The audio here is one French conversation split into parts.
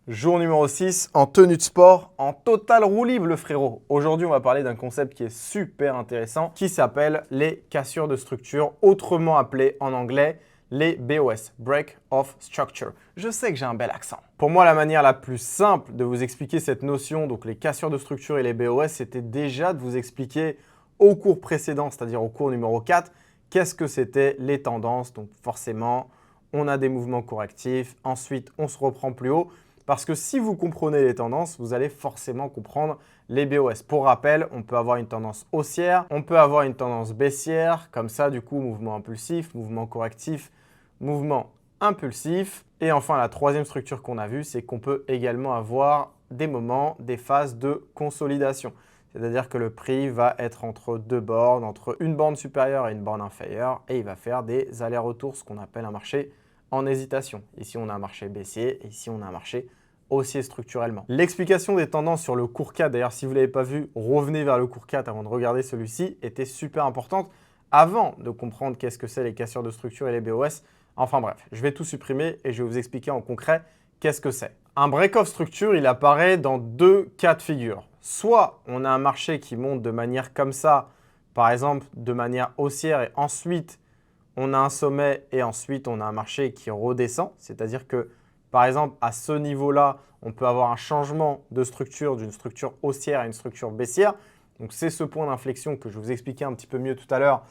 Jour numéro 6, en tenue de sport, en total roue libre le frérot. Aujourd'hui, on va parler d'un concept qui est super intéressant, qui s'appelle les cassures de structure, autrement appelées en anglais les BOS, Break of Structure. Je sais que j'ai un bel accent. Pour moi, la manière la plus simple de vous expliquer cette notion, donc les cassures de structure et les BOS, c'était déjà de vous expliquer au cours précédent, c'est-à-dire au cours numéro 4, qu'est-ce que c'était les tendances. Donc forcément, on a des mouvements correctifs, ensuite on se reprend plus haut. Parce que si vous comprenez les tendances, vous allez forcément comprendre les BOS. Pour rappel, on peut avoir une tendance haussière, on peut avoir une tendance baissière, comme ça du coup, mouvement impulsif, mouvement correctif, mouvement impulsif. Et enfin, la troisième structure qu'on a vue, c'est qu'on peut également avoir des moments, des phases de consolidation. C'est-à-dire que le prix va être entre deux bornes, entre une borne supérieure et une borne inférieure, et il va faire des allers-retours, ce qu'on appelle un marché en hésitation. Ici, on a un marché baissier et ici, on a un marché haussier structurellement. L'explication des tendances sur le cours 4, d'ailleurs, si vous ne l'avez pas vu, revenez vers le cours 4 avant de regarder celui-ci, était super importante avant de comprendre qu'est-ce que c'est les cassures de structure et les BOS. Enfin bref, je vais tout supprimer et je vais vous expliquer en concret qu'est-ce que c'est. Un break-off structure, il apparaît dans deux cas de figure. Soit on a un marché qui monte de manière comme ça, par exemple de manière haussière et ensuite on a un sommet et ensuite on a un marché qui redescend. C'est-à-dire que, par exemple, à ce niveau-là, on peut avoir un changement de structure d'une structure haussière à une structure baissière. Donc, c'est ce point d'inflexion que je vous expliquais un petit peu mieux tout à l'heure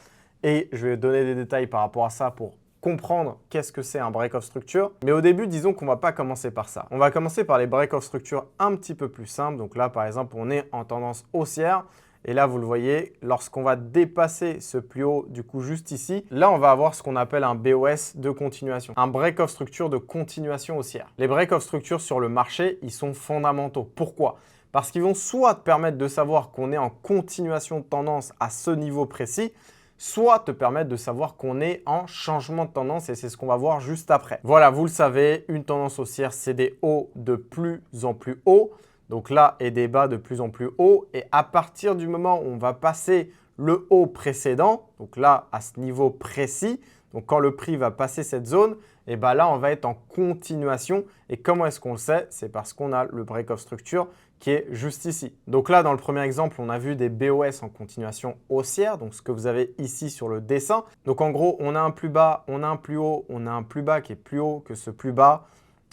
et je vais donner des détails par rapport à ça pour comprendre qu'est-ce que c'est un break-off structure. Mais au début, disons qu'on ne va pas commencer par ça. On va commencer par les break-off structures un petit peu plus simples. Donc là, par exemple, on est en tendance haussière. Et là, vous le voyez, lorsqu'on va dépasser ce plus haut, du coup, juste ici, là, on va avoir ce qu'on appelle un BOS de continuation, un break-off structure de continuation haussière. Les break-off structures sur le marché, ils sont fondamentaux. Pourquoi? Parce qu'ils vont soit te permettre de savoir qu'on est en continuation de tendance à ce niveau précis, soit te permettre de savoir qu'on est en changement de tendance et c'est ce qu'on va voir juste après. Voilà, vous le savez, une tendance haussière, c'est des hauts de plus en plus hauts. Donc là, et des bas de plus en plus haut. Et à partir du moment où on va passer le haut précédent, donc là, à ce niveau précis, donc quand le prix va passer cette zone, et bien là, on va être en continuation. Et comment est-ce qu'on le sait? C'est parce qu'on a le break-off structure qui est juste ici. Donc là, dans le premier exemple, on a vu des BOS en continuation haussière, donc ce que vous avez ici sur le dessin. Donc en gros, on a un plus bas, on a un plus haut, on a un plus bas qui est plus haut que ce plus bas.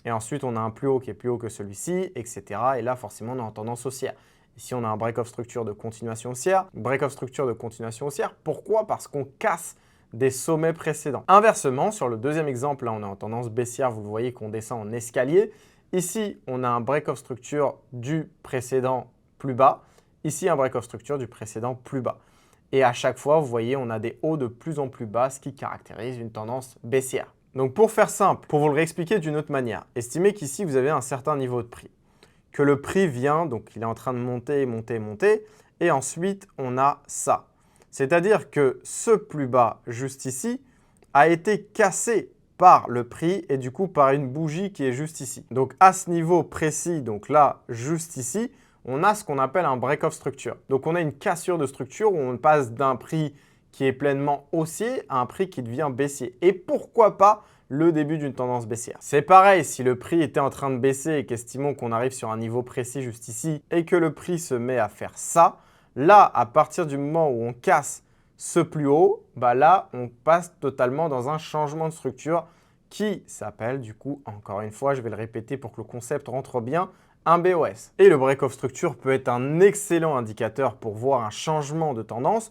Et ensuite, on a un plus haut qui est plus haut que celui-ci, etc. Et là, forcément, on est en tendance haussière. Ici, on a un break-off structure de continuation haussière. Break-off structure de continuation haussière. Pourquoi? Parce qu'on casse des sommets précédents. Inversement, sur le deuxième exemple, là, on est en tendance baissière. Vous voyez qu'on descend en escalier. Ici, on a un break-off structure du précédent plus bas. Ici, un break-off structure du précédent plus bas. Et à chaque fois, vous voyez, on a des hauts de plus en plus bas, ce qui caractérise une tendance baissière. Donc pour faire simple, pour vous le réexpliquer d'une autre manière, estimez qu'ici vous avez un certain niveau de prix. Que le prix vient, donc il est en train de monter, monter, monter, et ensuite on a ça. C'est-à-dire que ce plus bas juste ici a été cassé par le prix et du coup par une bougie qui est juste ici. Donc à ce niveau précis, donc là juste ici, on a ce qu'on appelle un break-off structure. Donc on a une cassure de structure où on passe d'un prix qui est pleinement haussier à un prix qui devient baissier. Et pourquoi pas le début d'une tendance baissière. C'est pareil, si le prix était en train de baisser et qu'estimons qu'on arrive sur un niveau précis juste ici et que le prix se met à faire ça, là, à partir du moment où on casse ce plus haut, bah là, on passe totalement dans un changement de structure qui s'appelle du coup, encore une fois, je vais le répéter pour que le concept rentre bien, un BOS. Et le break-off structure peut être un excellent indicateur pour voir un changement de tendance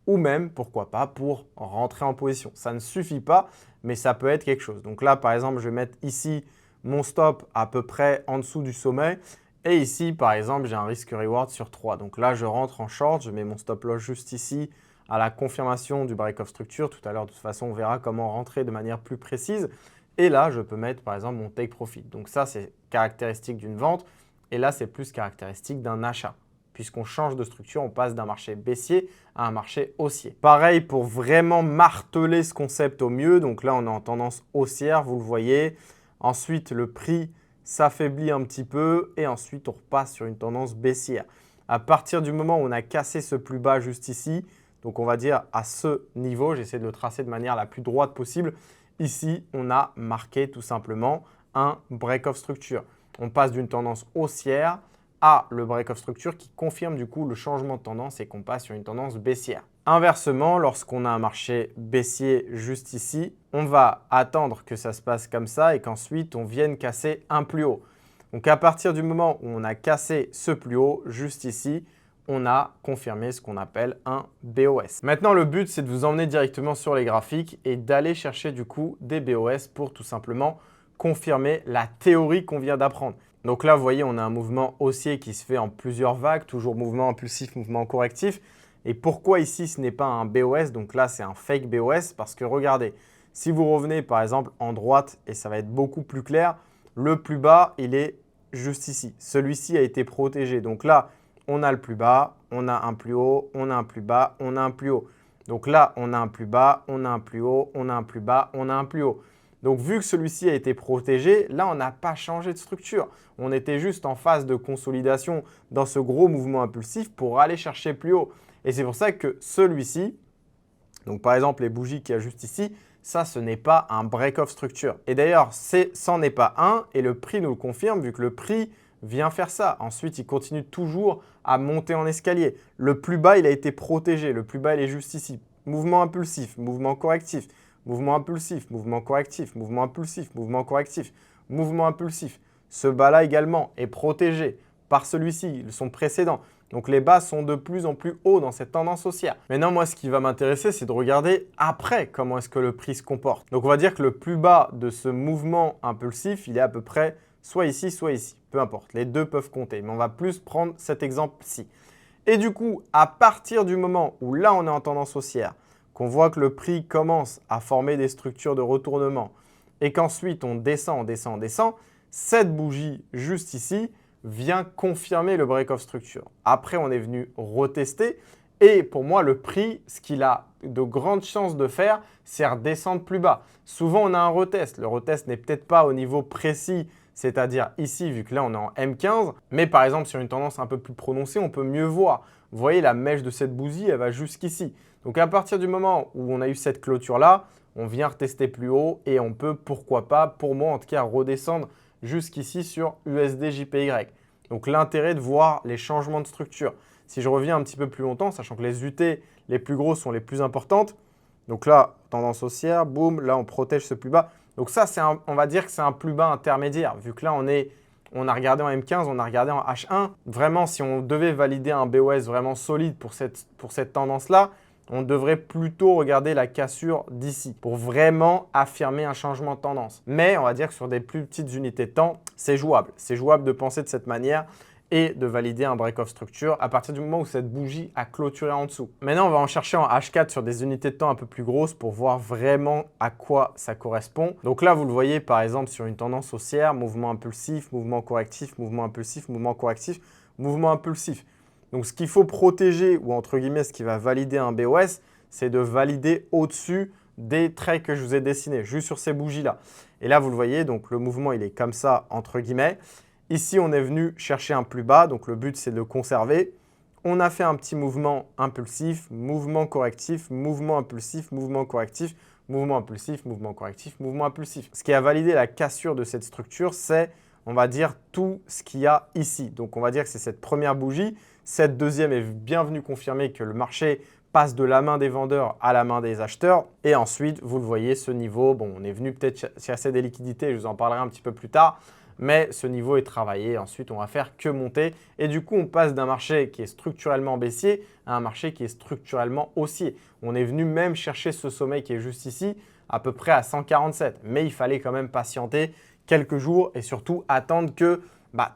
ou même, pourquoi pas, pour rentrer en position. Ça ne suffit pas, mais ça peut être quelque chose. Donc là, par exemple, je vais mettre ici mon stop à peu près en dessous du sommet. Et ici, par exemple, j'ai un risk-reward sur 3. Donc là, je rentre en short, je mets mon stop loss juste ici à la confirmation du break-off structure. Tout à l'heure, de toute façon, on verra comment rentrer de manière plus précise. Et là, je peux mettre, par exemple, mon take profit. Donc ça, c'est caractéristique d'une vente. Et là, c'est plus caractéristique d'un achat. Puisqu'on change de structure, on passe d'un marché baissier à un marché haussier. Pareil pour vraiment marteler ce concept au mieux. Donc là, on est en tendance haussière, vous le voyez. Ensuite, le prix s'affaiblit un petit peu et ensuite, on repasse sur une tendance baissière. À partir du moment où on a cassé ce plus bas juste ici, donc on va dire à ce niveau, j'essaie de le tracer de manière la plus droite possible. Ici, on a marqué tout simplement un break-off structure. on passe d'une tendance haussière à le break of structure qui confirme du coup le changement de tendance et qu'on passe sur une tendance baissière. Inversement, lorsqu'on a un marché baissier juste ici, on va attendre que ça se passe comme ça et qu'ensuite on vienne casser un plus haut. Donc à partir du moment où on a cassé ce plus haut, juste ici, on a confirmé ce qu'on appelle un BOS. Maintenant, le but, c'est de vous emmener directement sur les graphiques et d'aller chercher du coup des BOS pour tout simplement confirmer la théorie qu'on vient d'apprendre. Donc là, vous voyez, on a un mouvement haussier qui se fait en plusieurs vagues, toujours mouvement impulsif, mouvement correctif. Et pourquoi ici, ce n'est pas un BOS? Donc là, c'est un fake BOS parce que regardez, si vous revenez par exemple en droite, et ça va être beaucoup plus clair, le plus bas, il est juste ici. Celui-ci a été protégé. Donc là, on a le plus bas, on a un plus haut, on a un plus bas, on a un plus haut. Donc là, on a un plus bas, on a un plus haut, on a un plus bas, on a un plus haut. Donc vu que celui-ci a été protégé, là, on n'a pas changé de structure. On était juste en phase de consolidation dans ce gros mouvement impulsif pour aller chercher plus haut. Et c'est pour ça que celui-ci, donc par exemple les bougies qu'il y a juste ici, ça, ce n'est pas un break-off structure. Et d'ailleurs, c'en est pas un et le prix nous le confirme vu que le prix vient faire ça. Ensuite, il continue toujours à monter en escalier. Le plus bas, il a été protégé. Le plus bas, il est juste ici. Mouvement impulsif, mouvement correctif, mouvement impulsif, mouvement correctif, mouvement impulsif, mouvement correctif, mouvement impulsif. Ce bas-là également est protégé par celui-ci, son précédent. Donc les bas sont de plus en plus hauts dans cette tendance haussière. Maintenant, moi, ce qui va m'intéresser, c'est de regarder après comment est-ce que le prix se comporte. Donc on va dire que le plus bas de ce mouvement impulsif, il est à peu près soit ici, peu importe. Les deux peuvent compter, mais on va plus prendre cet exemple-ci. Et du coup, à partir du moment où là, on est en tendance haussière, qu'on voit que le prix commence à former des structures de retournement et qu'ensuite on descend, on descend, on descend, cette bougie juste ici vient confirmer le break-off structure. Après, on est venu retester et pour moi, le prix, ce qu'il a de grandes chances de faire, c'est redescendre plus bas. Souvent, on a un retest. Le retest n'est peut-être pas au niveau précis, c'est-à-dire ici, vu que là, on est en M15. Mais par exemple, sur une tendance un peu plus prononcée, on peut mieux voir. Vous voyez, la mèche de cette bougie, elle va jusqu'ici. Donc, à partir du moment où on a eu cette clôture-là, on vient retester plus haut et on peut, pourquoi pas, pour moi en tout cas, redescendre jusqu'ici sur USD JPY. Donc, l'intérêt de voir les changements de structure. Si je reviens un petit peu plus longtemps, sachant que les UT les plus grosses sont les plus importantes. Donc là, tendance haussière, boum, là on protège ce plus bas. Donc ça, on va dire que c'est un plus bas intermédiaire, vu que là on a regardé en M15, on a regardé en H1. Vraiment, si on devait valider un BOS vraiment solide pour cette tendance-là, on devrait plutôt regarder la cassure d'ici pour vraiment affirmer un changement de tendance. Mais on va dire que sur des plus petites unités de temps, c'est jouable. C'est jouable de penser de cette manière et de valider un break-off structure à partir du moment où cette bougie a clôturé en dessous. Maintenant, on va en chercher en H4 sur des unités de temps un peu plus grosses pour voir vraiment à quoi ça correspond. Donc là, vous le voyez par exemple sur une tendance haussière, mouvement impulsif, mouvement correctif, mouvement impulsif, mouvement correctif, mouvement impulsif. Donc ce qu'il faut protéger ou entre guillemets ce qui va valider un BOS, c'est de valider au-dessus des traits que je vous ai dessinés, juste sur ces bougies-là. Et là, vous le voyez, donc le mouvement, il est comme ça, entre guillemets. Ici, on est venu chercher un plus bas, donc le but, c'est de le conserver. On a fait un petit mouvement impulsif, mouvement correctif, mouvement impulsif, mouvement correctif, mouvement impulsif, mouvement correctif, mouvement impulsif. Ce qui a validé la cassure de cette structure, c'est, on va dire, tout ce qu'il y a ici. Donc, on va dire que c'est cette première bougie. Cette deuxième est bien venue confirmer que le marché passe de la main des vendeurs à la main des acheteurs. Et ensuite, vous le voyez, ce niveau, bon, on est venu peut-être chercher des liquidités, je vous en parlerai un petit peu plus tard. Mais ce niveau est travaillé. Ensuite, on va faire que monter. Et du coup, on passe d'un marché qui est structurellement baissier à un marché qui est structurellement haussier. On est venu même chercher ce sommet qui est juste ici, à peu près à 147. Mais il fallait quand même patienter quelques jours et surtout attendre que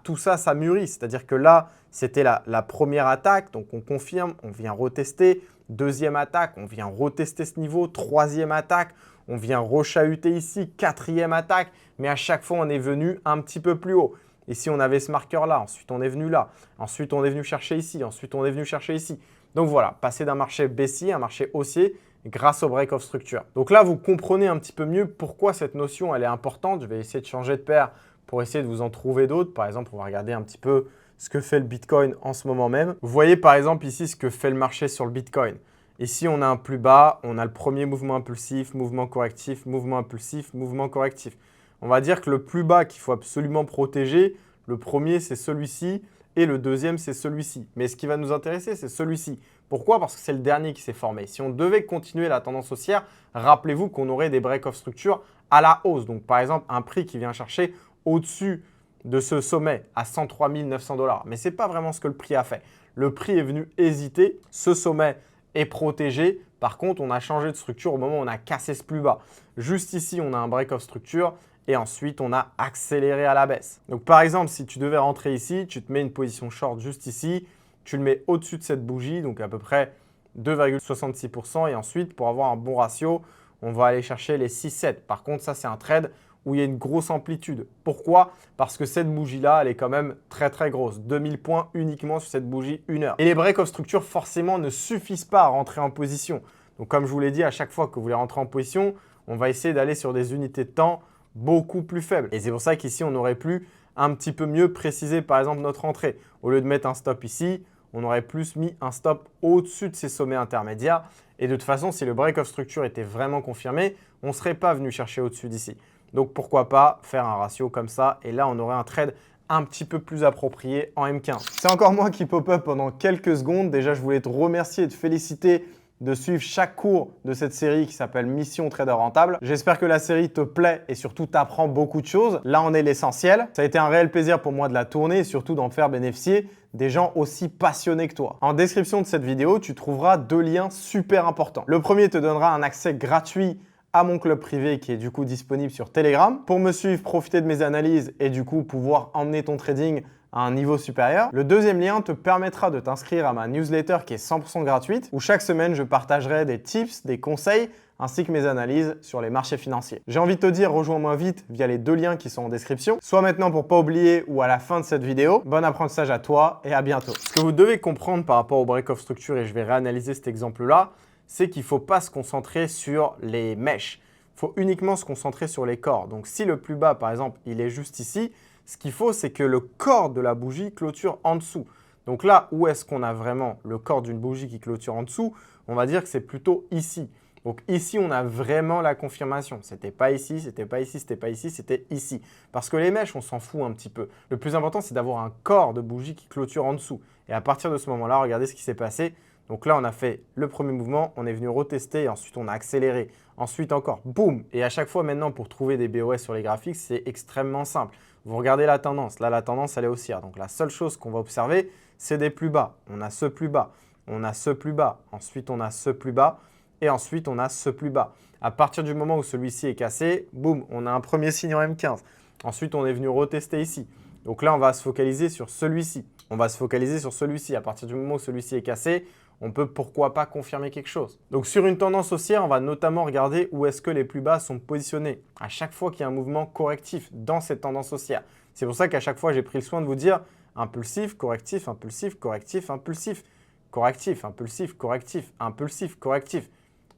tout ça, ça mûrisse. C'est-à-dire que là, c'était la première attaque. Donc, on confirme, on vient retester. Deuxième attaque, on vient retester ce niveau. Troisième attaque, on vient rechahuter ici. Quatrième attaque. Mais à chaque fois, on est venu un petit peu plus haut. Ici, on avait ce marqueur-là. Ensuite, on est venu là. Ensuite, on est venu chercher ici. Ensuite, on est venu chercher ici. Donc voilà, passer d'un marché baissier à un marché haussier grâce au break-off structure. Donc là, vous comprenez un petit peu mieux pourquoi cette notion elle est importante. Je vais essayer de changer de paire pour essayer de vous en trouver d'autres. Par exemple, on va regarder un petit peu ce que fait le Bitcoin en ce moment même. Vous voyez par exemple ici ce que fait le marché sur le Bitcoin. Ici, on a un plus bas, on a le premier mouvement impulsif, mouvement correctif, mouvement impulsif, mouvement correctif. On va dire que le plus bas qu'il faut absolument protéger, Le premier, c'est celui-ci et le deuxième, c'est celui-ci. Mais ce qui va nous intéresser, c'est celui-ci. Pourquoi? Parce que c'est le dernier qui s'est formé. Si on devait continuer la tendance haussière, rappelez-vous qu'on aurait des break-off structures à la hausse. Donc, par exemple, un prix qui vient chercher au-dessus de ce sommet à 103 900 $. Mais ce n'est pas vraiment ce que le prix a fait. Le prix est venu hésiter. Ce sommet est protégé. Par contre, on a changé de structure au moment où on a cassé ce plus bas. Juste ici, on a un break-off structure et ensuite, on a accéléré à la baisse. Donc, par exemple, si tu devais rentrer ici, tu te mets une position short juste ici. Tu le mets au-dessus de cette bougie, donc à peu près 2,66%. Et ensuite, pour avoir un bon ratio, on va aller chercher les 6,7. Par contre, ça, c'est un trade où il y a une grosse amplitude. Pourquoi? Parce que cette bougie-là, elle est quand même très, très grosse. 2000 points uniquement sur cette bougie 1 heure. Et les break-off structure, forcément, ne suffisent pas à rentrer en position. Donc, comme je vous l'ai dit, à chaque fois que vous voulez rentrer en position, on va essayer d'aller sur des unités de temps beaucoup plus faibles. Et c'est pour ça qu'ici, on aurait pu un petit peu mieux préciser, par exemple, notre entrée. Au lieu de mettre un stop ici, on aurait plus mis un stop au-dessus de ces sommets intermédiaires. Et de toute façon, si le break-off structure était vraiment confirmé, on ne serait pas venu chercher au-dessus d'ici. Donc, pourquoi pas faire un ratio comme ça? Et là, on aurait un trade un petit peu plus approprié en M15. C'est encore moi qui pop-up pendant quelques secondes. Déjà, je voulais te remercier et te féliciter de suivre chaque cours de cette série qui s'appelle Mission Trader Rentable. J'espère que la série te plaît et surtout t'apprend beaucoup de choses. Là, on est l'essentiel. Ça a été un réel plaisir pour moi de la tourner et surtout d'en faire bénéficier des gens aussi passionnés que toi. En description de cette vidéo, tu trouveras 2 liens super importants. Le premier te donnera un accès gratuit à mon club privé qui est du coup disponible sur Telegram pour me suivre, profiter de mes analyses et du coup pouvoir emmener ton trading à un niveau supérieur. Le deuxième lien te permettra de t'inscrire à ma newsletter qui est 100% gratuite où chaque semaine je partagerai des tips, des conseils ainsi que mes analyses sur les marchés financiers. J'ai envie de te dire, rejoins-moi vite via les 2 liens qui sont en description, soit maintenant pour pas oublier ou à la fin de cette vidéo. Bon apprentissage à toi et à bientôt. Ce que vous devez comprendre par rapport au break-off structure, et je vais réanalyser cet exemple-là, c'est qu'il ne faut pas se concentrer sur les mèches. Il faut uniquement se concentrer sur les corps. Donc, si le plus bas, par exemple, il est juste ici, ce qu'il faut, c'est que le corps de la bougie clôture en dessous. Donc là, où est-ce qu'on a vraiment le corps d'une bougie qui clôture en dessous? On va dire que c'est plutôt ici. Donc ici, on a vraiment la confirmation. C'était pas ici, c'était pas ici, c'était pas ici, c'était ici. Parce que les mèches, on s'en fout un petit peu. Le plus important, c'est d'avoir un corps de bougie qui clôture en dessous. Et à partir de ce moment-là, regardez ce qui s'est passé. Donc là, on a fait le premier mouvement, on est venu retester et ensuite on a accéléré. Ensuite encore, boum! Et à chaque fois maintenant, pour trouver des BOS sur les graphiques, c'est extrêmement simple. Vous regardez la tendance. Là, la tendance, elle est haussière. Donc la seule chose qu'on va observer, c'est des plus bas. On a ce plus bas, on a ce plus bas, ensuite on a ce plus bas et ensuite on a ce plus bas. À partir du moment où celui-ci est cassé, boum, on a un premier signe en M15. Ensuite, on est venu retester ici. Donc là, on va se focaliser sur celui-ci. On va se focaliser sur celui-ci. À partir du moment où celui-ci est cassé, on peut pourquoi pas confirmer quelque chose. Donc sur une tendance haussière, on va notamment regarder où est-ce que les plus bas sont positionnés à chaque fois qu'il y a un mouvement correctif dans cette tendance haussière. C'est pour ça qu'à chaque fois, j'ai pris le soin de vous dire impulsif, correctif, impulsif, correctif, impulsif, correctif, impulsif, correctif, impulsif, correctif.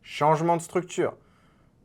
Changement de structure.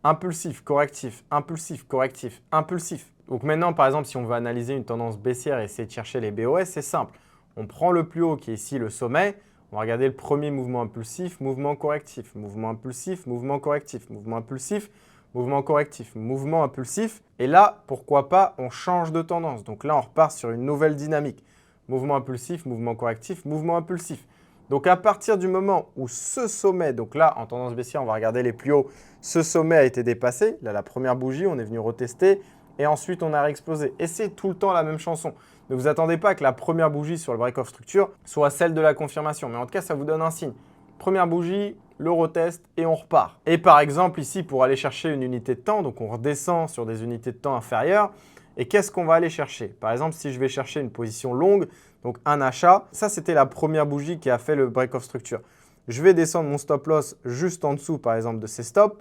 Impulsif, correctif, impulsif, correctif, impulsif. Donc maintenant, par exemple, si on veut analyser une tendance baissière et essayer de chercher les BOS, c'est simple. On prend le plus haut qui est ici le sommet. On va regarder le premier mouvement impulsif, mouvement correctif, mouvement impulsif, mouvement correctif, mouvement impulsif, mouvement correctif, mouvement impulsif. Et là, pourquoi pas, on change de tendance. Donc là, on repart sur une nouvelle dynamique. Mouvement impulsif, mouvement correctif, mouvement impulsif. Donc à partir du moment où ce sommet, donc là, en tendance baissière, on va regarder les plus hauts, ce sommet a été dépassé. Là, la première bougie, on est venu retester. Et ensuite, on a réexplosé. Et c'est tout le temps la même chanson. Ne vous attendez pas que la première bougie sur le break-off structure soit celle de la confirmation. Mais en tout cas, ça vous donne un signe. Première bougie, le retest et on repart. Et par exemple, ici, pour aller chercher une unité de temps, donc on redescend sur des unités de temps inférieures. Et qu'est-ce qu'on va aller chercher? Par exemple, si je vais chercher une position longue, donc un achat, ça, c'était la première bougie qui a fait le break-off structure. Je vais descendre mon stop loss juste en dessous, par exemple, de ces stops,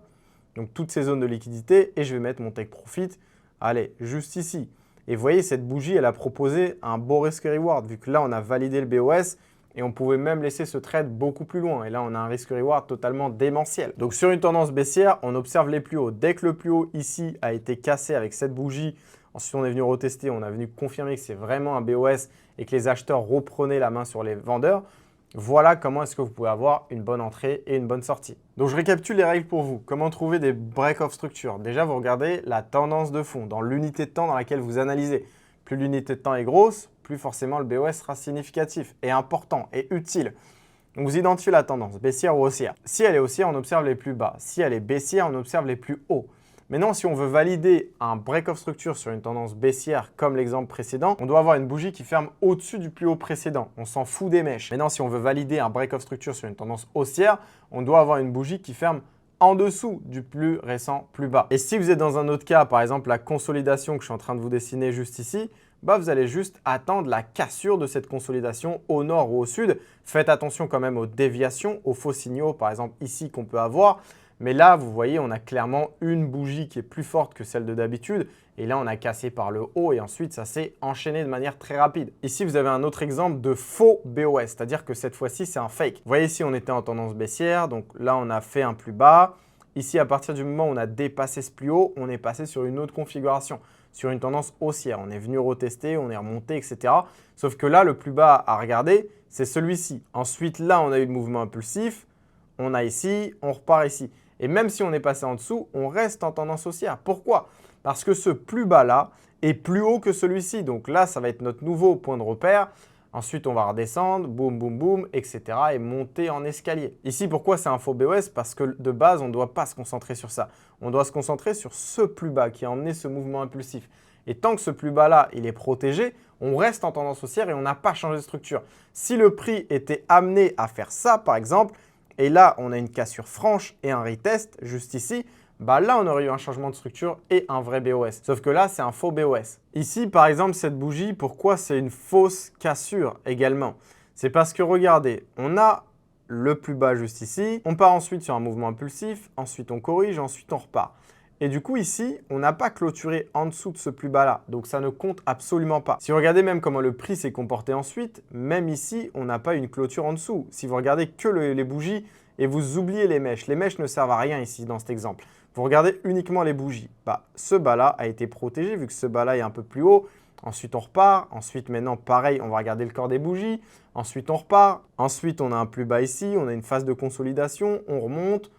donc toutes ces zones de liquidité, et je vais mettre mon take profit. Allez, juste ici. Et vous voyez, cette bougie, elle a proposé un beau risk-reward, vu que là, on a validé le BOS et on pouvait même laisser ce trade beaucoup plus loin. Et là, on a un risk-reward totalement démentiel. Donc, sur une tendance baissière, on observe les plus hauts. Dès que le plus haut ici a été cassé avec cette bougie, ensuite, on est venu retester, on a venu confirmer que c'est vraiment un BOS et que les acheteurs reprenaient la main sur les vendeurs. Voilà comment est-ce que vous pouvez avoir une bonne entrée et une bonne sortie. Donc, je récapitule les règles pour vous. Comment trouver des break-off structures? Déjà, vous regardez la tendance de fond dans l'unité de temps dans laquelle vous analysez. plus l'unité de temps est grosse, plus forcément le BOS sera significatif et important et utile. Donc vous identifiez la tendance, baissière ou haussière. Si elle est haussière, on observe les plus bas. Si elle est baissière, on observe les plus hauts. Maintenant, si on veut valider un break of structure sur une tendance baissière comme l'exemple précédent, on doit avoir une bougie qui ferme au-dessus du plus haut précédent. On s'en fout des mèches. Maintenant, si on veut valider un break of structure sur une tendance haussière, on doit avoir une bougie qui ferme en dessous du plus récent plus bas. Et si vous êtes dans un autre cas, par exemple la consolidation que je suis en train de vous dessiner juste ici, vous allez juste attendre la cassure de cette consolidation au nord ou au sud. Faites attention quand même aux déviations, aux faux signaux, par exemple ici qu'on peut avoir. Mais là, vous voyez, on a clairement une bougie qui est plus forte que celle de d'habitude. Et là, on a cassé par le haut et ensuite, ça s'est enchaîné de manière très rapide. Ici, vous avez un autre exemple de faux BOS, c'est-à-dire que cette fois-ci, c'est un fake. Vous voyez ici, on était en tendance baissière. Donc là, on a fait un plus bas. Ici, à partir du moment où on a dépassé ce plus haut, on est passé sur une autre configuration, sur une tendance haussière. On est venu retester, on est remonté, etc. Sauf que là, le plus bas à regarder, c'est celui-ci. Ensuite, là, on a eu le mouvement impulsif. On a ici, on repart ici. Et même si on est passé en dessous, on reste en tendance haussière. Pourquoi? Parce que ce plus bas là est plus haut que celui-ci. Donc là, ça va être notre nouveau point de repère. Ensuite, on va redescendre, boum, boum, boum, etc. et monter en escalier. Ici, pourquoi c'est un faux BOS? Parce que de base, on ne doit pas se concentrer sur ça. On doit se concentrer sur ce plus bas qui a emmené ce mouvement impulsif. Et tant que ce plus bas là, il est protégé, on reste en tendance haussière et on n'a pas changé de structure. Si le prix était amené à faire ça, par exemple, et là, on a une cassure franche et un retest juste ici, là, on aurait eu un changement de structure et un vrai BOS. Sauf que là, c'est un faux BOS. Ici, par exemple, cette bougie, pourquoi c'est une fausse cassure également? C'est parce que, regardez, on a le plus bas juste ici. On part ensuite sur un mouvement impulsif. Ensuite, on corrige. Ensuite, on repart. Et du coup, ici, on n'a pas clôturé en dessous de ce plus bas-là. Donc, ça ne compte absolument pas. Si vous regardez même comment le prix s'est comporté ensuite, même ici, on n'a pas une clôture en dessous. Si vous regardez que les bougies et vous oubliez les mèches ne servent à rien ici dans cet exemple. Vous regardez uniquement les bougies. Ce bas-là a été protégé vu que ce bas-là est un peu plus haut. Ensuite, on repart. Ensuite, maintenant, pareil, on va regarder le corps des bougies. Ensuite, on repart. Ensuite, on a un plus bas ici. On a une phase de consolidation. On remonte.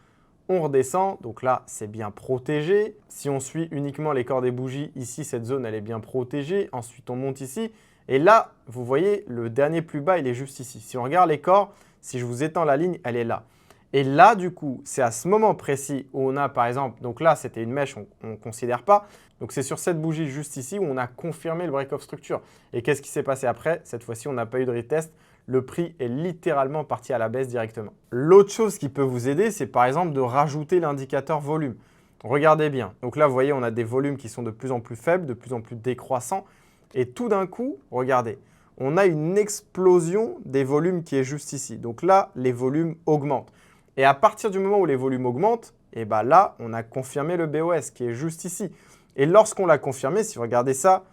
On redescend, donc là, c'est bien protégé. Si on suit uniquement les corps des bougies, ici, cette zone, elle est bien protégée. Ensuite, on monte ici. Et là, vous voyez, le dernier plus bas, il est juste ici. Si on regarde les corps, si je vous étends la ligne, elle est là. Et là, du coup, c'est à ce moment précis où on a, par exemple, donc là, c'était une mèche, on ne considère pas. Donc, c'est sur cette bougie juste ici où on a confirmé le break of structure. Et qu'est-ce qui s'est passé après? Cette fois-ci, on n'a pas eu de retest. Le prix est littéralement parti à la baisse directement. L'autre chose qui peut vous aider, c'est par exemple de rajouter l'indicateur volume. Regardez bien. Donc là, vous voyez, on a des volumes qui sont de plus en plus faibles, de plus en plus décroissants. Et tout d'un coup, regardez, on a une explosion des volumes qui est juste ici. Donc là, les volumes augmentent. Et à partir du moment où les volumes augmentent, là, on a confirmé le BOS qui est juste ici. Et lorsqu'on l'a confirmé, si vous regardez ça,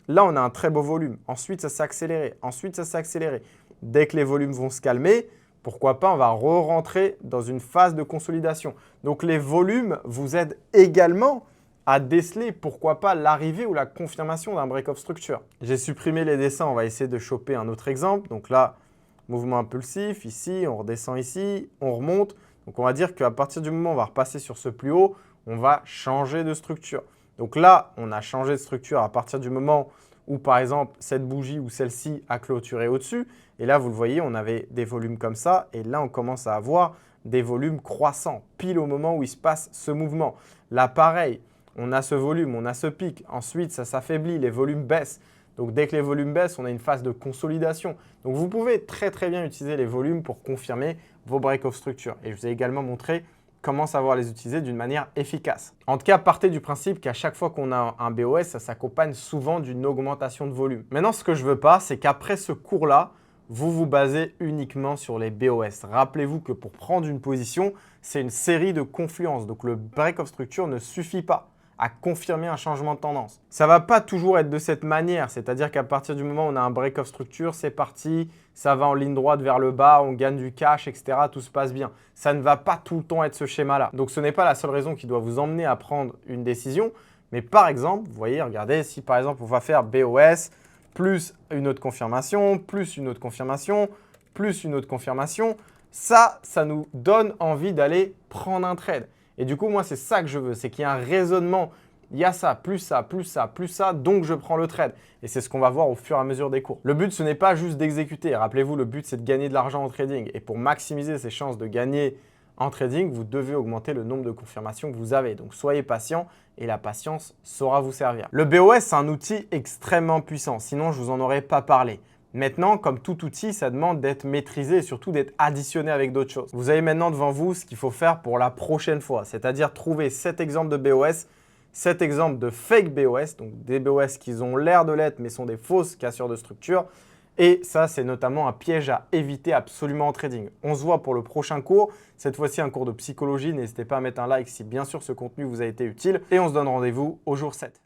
là, on a un très beau volume. Ensuite, ça s'est accéléré. Ensuite, ça s'est accéléré. Dès que les volumes vont se calmer, pourquoi pas, on va re-rentrer dans une phase de consolidation. Donc, les volumes vous aident également à déceler, pourquoi pas, l'arrivée ou la confirmation d'un break of structure. J'ai supprimé les dessins, on va essayer de choper un autre exemple. Donc là, mouvement impulsif, ici, on redescend ici, on remonte. Donc, on va dire qu'à partir du moment où on va repasser sur ce plus haut, on va changer de structure. Donc là, on a changé de structure à partir du moment où, par exemple, cette bougie ou celle-ci a clôturé au-dessus. Et là, vous le voyez, on avait des volumes comme ça. Et là, on commence à avoir des volumes croissants, pile au moment où il se passe ce mouvement. Là, pareil, on a ce volume, on a ce pic. Ensuite, ça s'affaiblit, les volumes baissent. Donc, dès que les volumes baissent, on a une phase de consolidation. Donc, vous pouvez très, très bien utiliser les volumes pour confirmer vos break of structure. Et je vous ai également montré comment savoir les utiliser d'une manière efficace. En tout cas, partez du principe qu'à chaque fois qu'on a un BOS, ça s'accompagne souvent d'une augmentation de volume. Maintenant, ce que je ne veux pas, c'est qu'après ce cours-là, vous vous basez uniquement sur les BOS. Rappelez-vous que pour prendre une position, c'est une série de confluences. Donc, le break of structure ne suffit pas à confirmer un changement de tendance. Ça ne va pas toujours être de cette manière, c'est-à-dire qu'à partir du moment où on a un break of structure, c'est parti, ça va en ligne droite vers le bas, on gagne du cash, etc. Tout se passe bien. Ça ne va pas tout le temps être ce schéma-là. Donc, ce n'est pas la seule raison qui doit vous emmener à prendre une décision. Mais par exemple, vous voyez, regardez, si par exemple, on va faire BOS, plus une autre confirmation, plus une autre confirmation, plus une autre confirmation, ça nous donne envie d'aller prendre un trade. Et du coup, moi, c'est ça que je veux, c'est qu'il y ait un raisonnement il y a ça, plus ça, plus ça, plus ça, donc je prends le trade. Et c'est ce qu'on va voir au fur et à mesure des cours. Le but, ce n'est pas juste d'exécuter. Rappelez-vous, le but, c'est de gagner de l'argent en trading. Et pour maximiser ses chances de gagner en trading, vous devez augmenter le nombre de confirmations que vous avez. Donc, soyez patient et la patience saura vous servir. Le BOS, c'est un outil extrêmement puissant. Sinon, je ne vous en aurais pas parlé. Maintenant, comme tout outil, ça demande d'être maîtrisé et surtout d'être additionné avec d'autres choses. Vous avez maintenant devant vous ce qu'il faut faire pour la prochaine fois, c'est-à-dire trouver 7 exemples de BOS, 7 exemples de fake BOS, donc des BOS qui ont l'air de l'être mais sont des fausses cassures de structure. Et ça, c'est notamment un piège à éviter absolument en trading. On se voit pour le prochain cours, cette fois-ci un cours de psychologie. N'hésitez pas à mettre un like si bien sûr ce contenu vous a été utile. Et on se donne rendez-vous au jour 7.